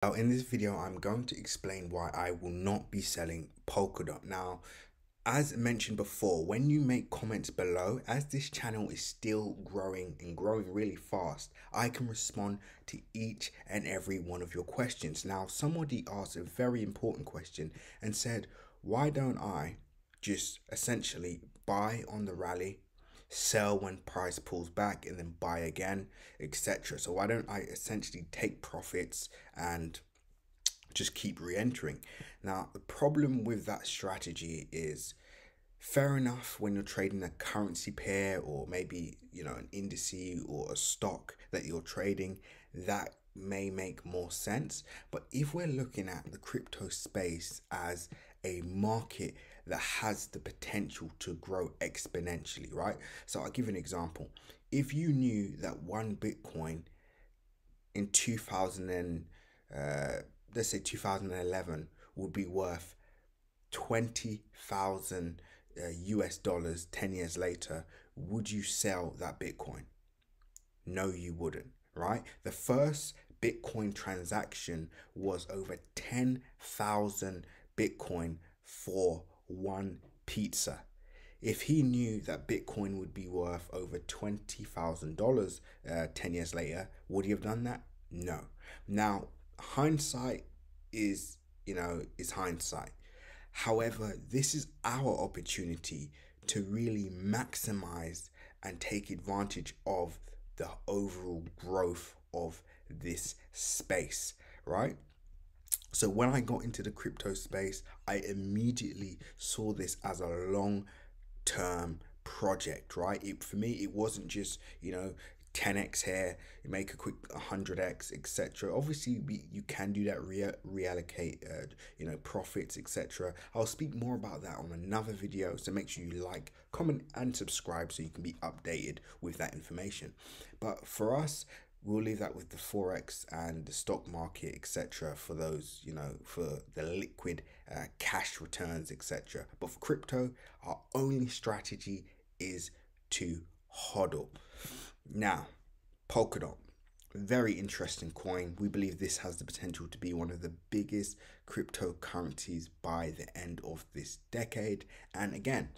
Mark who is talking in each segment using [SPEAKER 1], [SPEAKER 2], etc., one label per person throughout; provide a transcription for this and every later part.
[SPEAKER 1] Now, in this video, I'm going to explain why I will not be selling Polkadot. Now, as mentioned before, when you make comments below, as this channel is still growing and growing really fast, I can respond to each and every one of your questions. Now, somebody asked a very important question and said, why don't I just essentially buy on the rally, sell when price pulls back, and then buy again, etc. So why don't I essentially take profits and just keep re-entering? Now, the problem with that strategy is, fair enough when you're trading a currency pair or maybe an indice or a stock that you're trading, that may make more sense. But if we're looking at the crypto space as a market that has the potential to grow exponentially, right? So I'll give an example. If you knew that one Bitcoin in 2000 and let's say 2011 would be worth 20,000 US dollars 10 years later, would you sell that Bitcoin? No, you wouldn't, right? The first Bitcoin transaction was over 10,000 Bitcoin for one pizza. If he knew that Bitcoin would be worth over $20,000 10 years later, would he have done that? No. Now, hindsight is hindsight. However, this is our opportunity to really maximize and take advantage of the overall growth of this space, right? So when I got into the crypto space, I immediately saw this as a long-term project, right? For me, it wasn't just 10x here, you make a quick 100x, etc. Obviously, you can do that, reallocate profits, etc. I'll speak more about that on another video, so make sure you like, comment and subscribe so you can be updated with that information. But for us, we'll leave that with the forex and the stock market, etc. for those, for the liquid cash returns, etc. But for crypto, our only strategy is to hodl. Now, Polkadot, very interesting coin. We believe this has the potential to be one of the biggest cryptocurrencies by the end of this decade. And again,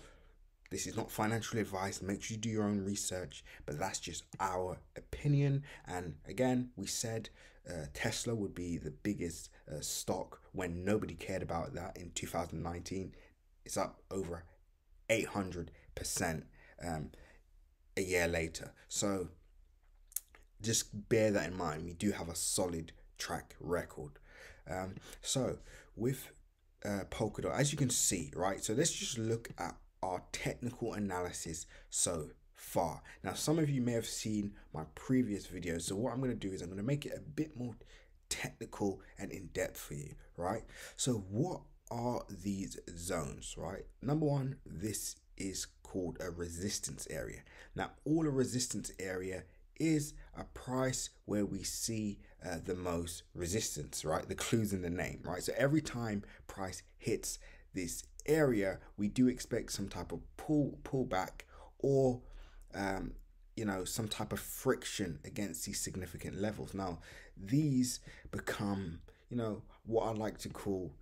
[SPEAKER 1] this is not financial advice. Make sure you do your own research, but that's just our opinion. And again, we said Tesla would be the biggest stock when nobody cared about that in 2019. It's up over 800% a year later. So just bear that in mind. We do have a solid track record. So with Polkadot, as you can see, right? So let's just look at our technical analysis so far. Now, some of you may have seen my previous videos. So what I'm going to do is I'm going to make it a bit more technical and in-depth for you, right? So what are these zones, right? Number one, this is called a resistance area. Now, all a resistance area is a price where we see the most resistance, right? The clues in the name, right? So every time price hits this area, we do expect some type of pullback or some type of friction against these significant levels. Now, these become what I like to call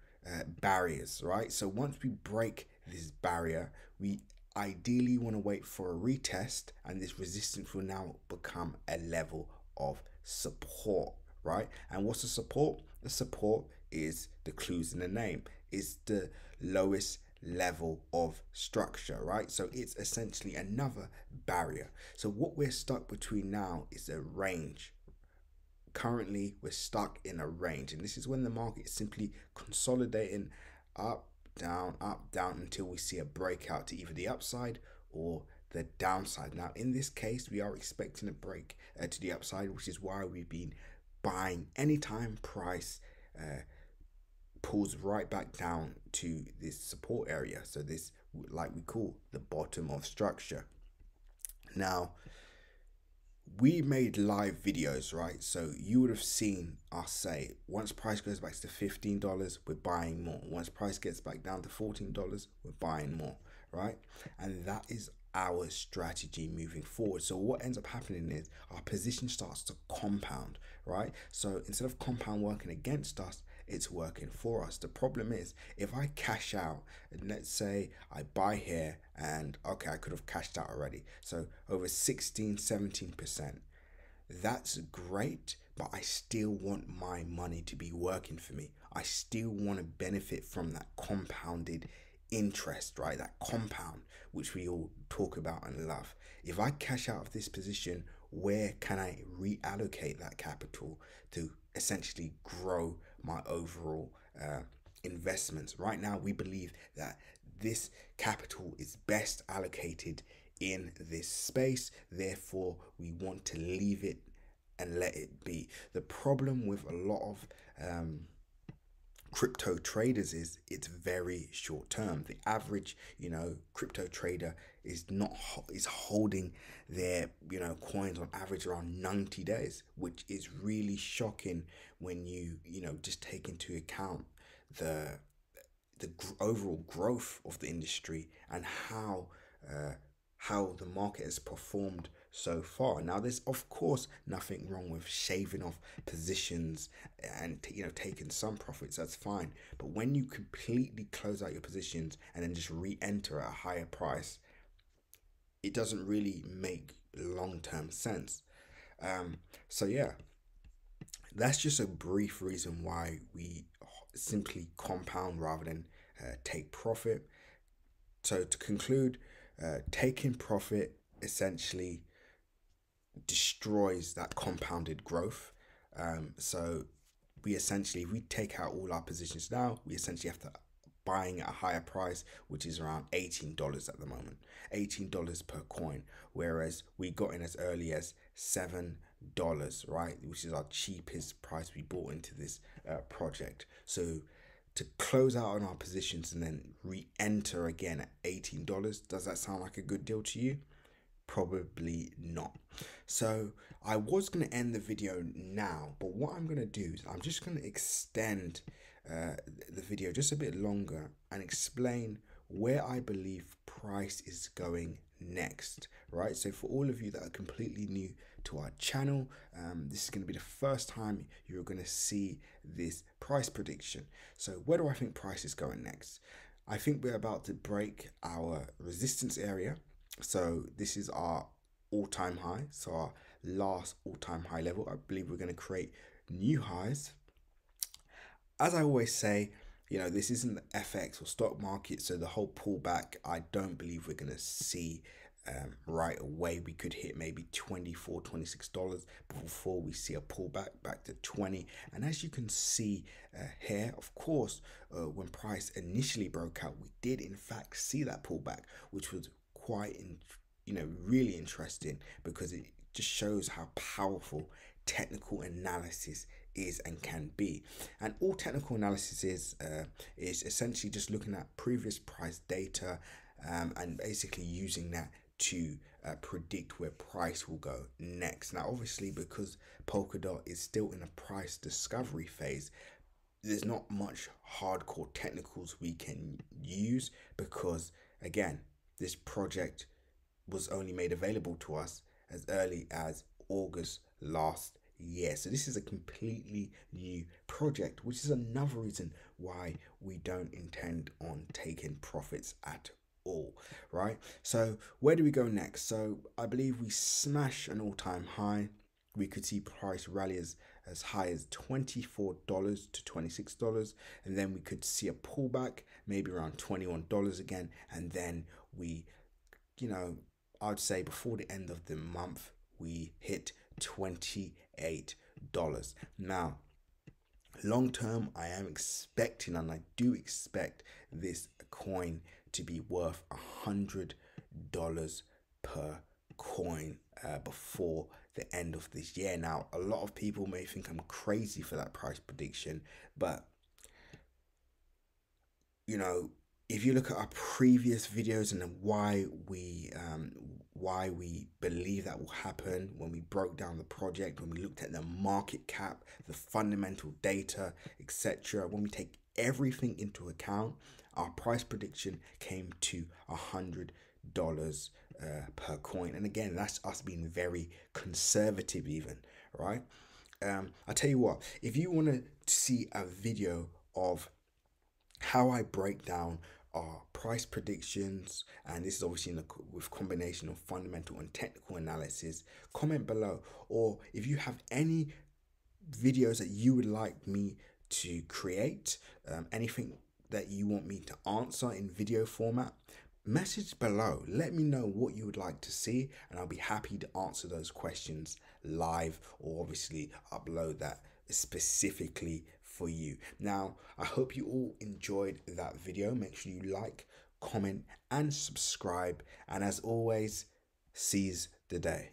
[SPEAKER 1] barriers, right? So once we break this barrier, we ideally want to wait for a retest, and this resistance will now become a level of support, right? And what's the support? The support is the clues in the name, is the lowest level of structure, right? So it's essentially another barrier. So what we're stuck between now is a range. Currently, we're stuck in a range, and this is when the market is simply consolidating up, down, until we see a breakout to either the upside or the downside. Now, in this case, we are expecting a break to the upside, which is why we've been buying anytime price pulls right back down to this support area. So this, like we call the bottom of structure. Now, we made live videos, right? So you would have seen us say, once price goes back to $15, we're buying more. Once price gets back down to $14, we're buying more, right? And that is our strategy moving forward. So what ends up happening is our position starts to compound, right? So instead of compound working against us, it's working for us. The problem is if I cash out, and let's say I buy here and okay, I could have cashed out already. So over 16, 17%. That's great, but I still want my money to be working for me. I still want to benefit from that compounded interest, right? That compound, which we all talk about and love. If I cash out of this position, where can I reallocate that capital to essentially grow my overall investments? Right now, we believe that this capital is best allocated in this space. Therefore, we want to leave it and let it be. The problem with a lot of crypto traders is it's very short term. The average, crypto trader is holding their, coins on average around 90 days, which is really shocking when you just take into account the overall growth of the industry and how the market has performed so far. Now, there's of course nothing wrong with shaving off positions and taking some profits. That's fine. But when you completely close out your positions and then just re-enter at a higher price, it doesn't really make long-term sense. So yeah, that's just a brief reason why we simply compound rather than take profit. So to conclude, taking profit essentially destroys that compounded growth. So if we take out all our positions now, we essentially have to buying at a higher price, which is around $18 at the moment, $18 per coin, whereas we got in as early as $7, right, which is our cheapest price we bought into this project. So to close out on our positions and then re-enter again at $18, does that sound like a good deal to you? Probably not. So I was going to end the video now, but what I'm going to do is I'm just going to extend the video just a bit longer and explain where I believe price is going next, right? So for all of you that are completely new to our channel, this is going to be the first time you're going to see this price prediction. So where do I think price is going next? I think we're about to break our resistance area. So this is our all-time high, so our last all-time high level. I believe we're going to create new highs. As I always say, this isn't the FX or stock market, so the whole pullback, I don't believe we're going to see right away. We could hit maybe $24, $26 before we see a pullback back to 20. And as you can see here, of course, when price initially broke out, we did in fact see that pullback, which was quite really interesting, because it just shows how powerful technical analysis is and can be. And all technical analysis is essentially just looking at previous price data and basically using that to predict where price will go next. Now obviously, because Polkadot is still in a price discovery phase, there's not much hardcore technicals we can use, because again, this project was only made available to us as early as August last year. So this is a completely new project, which is another reason why we don't intend on taking profits at all, right? So where do we go next? So I believe we smash an all-time high. We could see price rally as high as $24 to $26, and then we could see a pullback maybe around $21 again, and then we, I'd say before the end of the month we hit $28. Now long term, I am expecting, and I do expect this coin to be worth $100 per coin before the end of this year. Now, a lot of people may think I'm crazy for that price prediction, but if you look at our previous videos and then why we believe that will happen, when we broke down the project, when we looked at the market cap, the fundamental data, etc., when we take everything into account, our price prediction came to $100 per coin. And again, that's us being very conservative even, right? I tell you what, if you want to see a video of how I break down our price predictions, and this is obviously with combination of fundamental and technical analysis, comment below. Or if you have any videos that you would like me to create, anything that you want me to answer in video format, message below. Let me know what you would like to see, and I'll be happy to answer those questions live, or obviously upload that specifically for you. Now, I hope you all enjoyed that video. Make sure you like, comment, and subscribe. And as always, seize the day.